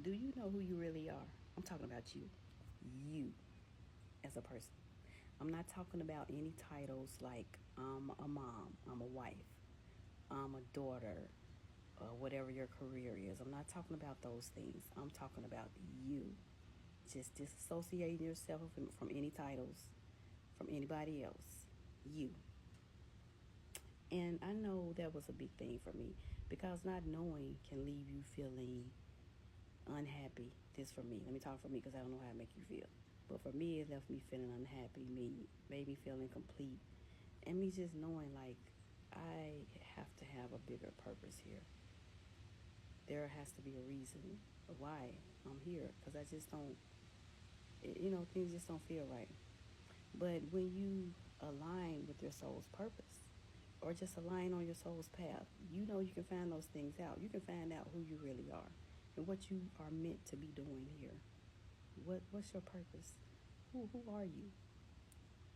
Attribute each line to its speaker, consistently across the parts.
Speaker 1: Do you know who you really are? I'm talking about you. You as a person. I'm not talking about any titles like I'm a mom, I'm a wife, I'm a daughter, whatever your career is. I'm not talking about those things. I'm talking about you. Just disassociating yourself from any titles, from anybody else. You. And I know that was a big thing for me because not knowing can leave you feeling unhappy. This for me. Let me talk for me because I don't know how to make you feel. But for me, it left me feeling unhappy, made me feel incomplete, and me just knowing like I have to have a bigger purpose here. There has to be a reason why I'm here because I just don't, things just don't feel right. But when you align with your soul's purpose or just align on your soul's path, you can find those things out. You can find out who you really are and what you are meant to be doing here. What's your purpose? Who are you?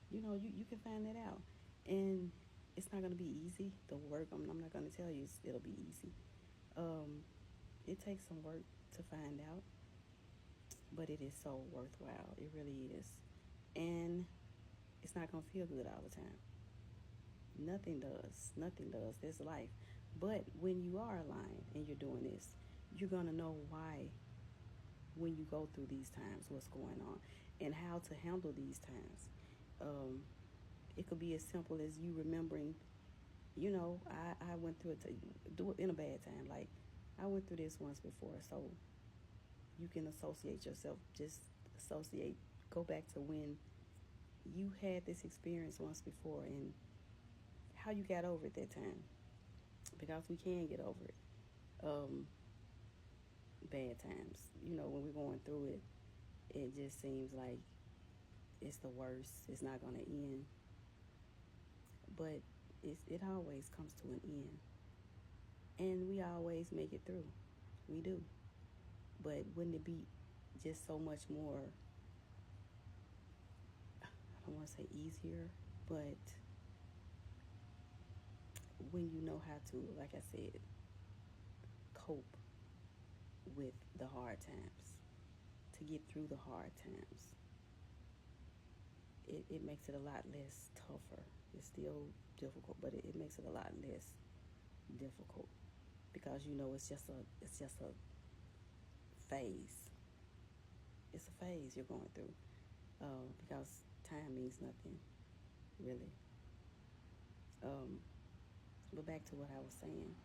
Speaker 1: You can find that out. And it's not going to be easy. The work, I'm not going to tell you it'll be easy. Um, it takes some work to find out, but it is so worthwhile. It really is. And it's not going to feel good all the time. Nothing does. Nothing does. This life. But when you are aligned and you're doing this, you're going to know why when you go through these times, what's going on, and how to handle these times. Um, it could be as simple as you remembering, I went through it to do it in a bad time. Like, I went through this once before, so you can associate yourself, just associate, go back to when you had this experience once before and how you got over it that time. Because we can get over it. Um, Bad times. When we're going through it, it just seems like it's the worst. It's not going to end. But it always comes to an end. And we always make it through. We do. But wouldn't it be just so much more, I don't want to say easier, but when you know how to, like I said, cope with the hard times, to get through the hard times, it makes it a lot less tougher. It's still difficult, but it makes it a lot less difficult because it's just a phase. It's a phase you're going through because time means nothing, really. Um, but back to what I was saying.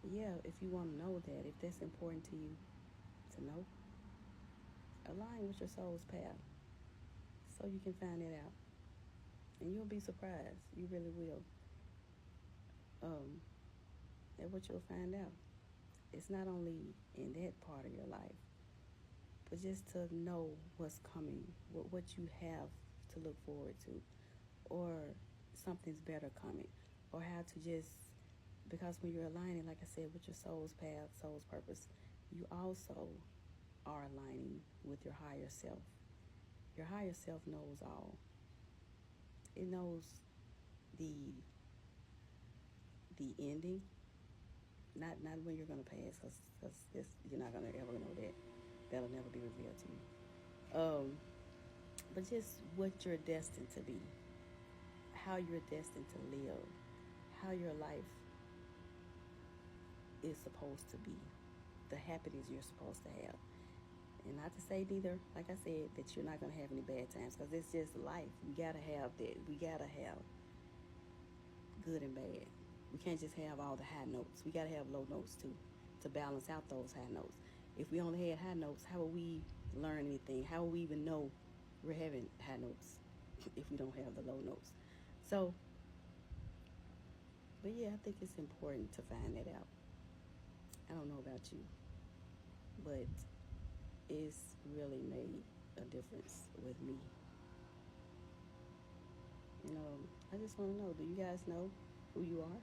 Speaker 1: Yeah, if you want to know that, if that's important to you to know, align with your soul's path so you can find it out. And you'll be surprised. You really will. Um, at what you'll find out. It's not only in that part of your life, but just to know what's coming, what you have to look forward to, or something's better coming, or how to just, because when you're aligning, like I said, with your soul's path, soul's purpose, you also are aligning with your higher self. Your higher self knows all. It knows the the ending, not when you're gonna pass, because you're not gonna ever know that. That'll never be revealed to you. But just what you're destined to be, how you're destined to live, how your life is supposed to be, the happiness you're supposed to have. And not to say neither, like I said, that you're not going to have any bad times because it's just life. We got to have that. We got to have good and bad. We can't just have all the high notes. We got to have low notes too to balance out those high notes. If we only had high notes, how would we learn anything? How would we even know we're having high notes if we don't have the low notes? So, but yeah, I think it's important to find that out. I don't know about you, but it's really made a difference with me. I just want to know, do you guys know who you are?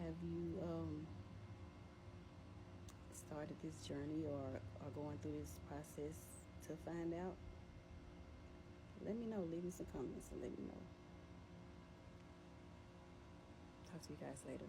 Speaker 1: Have you started this journey or are going through this process to find out? Let me know. Leave me some comments and let me know. Talk to you guys later.